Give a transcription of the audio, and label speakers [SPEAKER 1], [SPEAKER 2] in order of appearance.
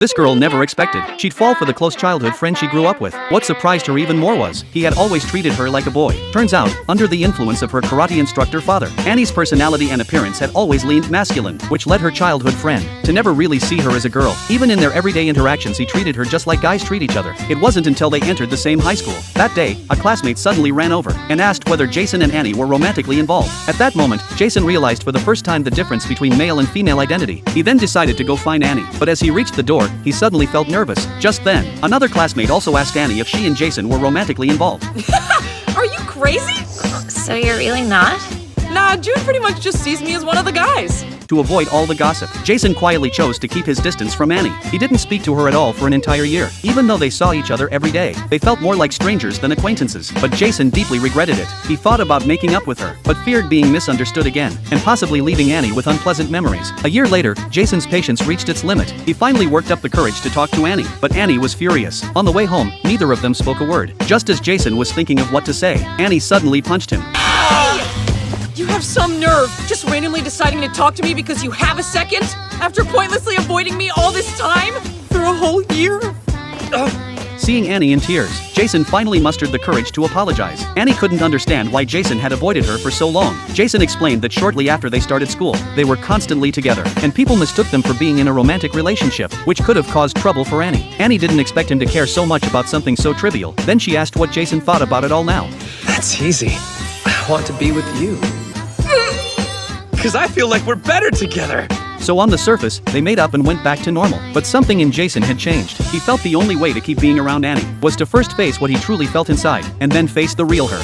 [SPEAKER 1] This girl never expected she'd fall for the close childhood friend she grew up with. What surprised her even more was, he had always treated her like a boy. Turns out, under the influence of her karate instructor father, Annie's personality and appearance had always leaned masculine, which led her childhood friend to never really see her as a girl. Even in their everyday interactions, he treated her just like guys treat each other. It wasn't until they entered the same high school. That day, a classmate suddenly ran over and asked whether Jason and Annie were romantically involved. At that moment, Jason realized for the first time the difference between male and female identity. He then decided to go find Annie, but as he reached the door, he suddenly felt nervous. Just then, another classmate also asked Annie if she and Jason were romantically involved.
[SPEAKER 2] Are you crazy?
[SPEAKER 3] So you're really not?
[SPEAKER 2] Nah, June pretty much just sees me as one of the guys.
[SPEAKER 1] To avoid all the gossip, Jason quietly chose to keep his distance from Annie. He didn't speak to her at all for an entire year. Even though they saw each other every day, they felt more like strangers than acquaintances. But Jason deeply regretted it. He thought about making up with her, but feared being misunderstood again, and possibly leaving Annie with unpleasant memories. A year later, Jason's patience reached its limit. He finally worked up the courage to talk to Annie, but Annie was furious. On the way home, neither of them spoke a word. Just as Jason was thinking of what to say, Annie suddenly punched him.
[SPEAKER 2] You have some nerve, just randomly deciding to talk to me because you have a second? After pointlessly avoiding me all this time? For a whole year?
[SPEAKER 1] Seeing Annie in tears, Jason finally mustered the courage to apologize. Annie couldn't understand why Jason had avoided her for so long. Jason explained that shortly after they started school, they were constantly together, and people mistook them for being in a romantic relationship, which could have caused trouble for Annie. Annie didn't expect him to care so much about something so trivial. Then she asked what Jason thought about it all now.
[SPEAKER 4] That's easy. I want to be with you. Because I feel like we're better together.
[SPEAKER 1] So on the surface, they made up and went back to normal. But something in Jason had changed. He felt the only way to keep being around Annie was to first face what he truly felt inside, and then face the real her.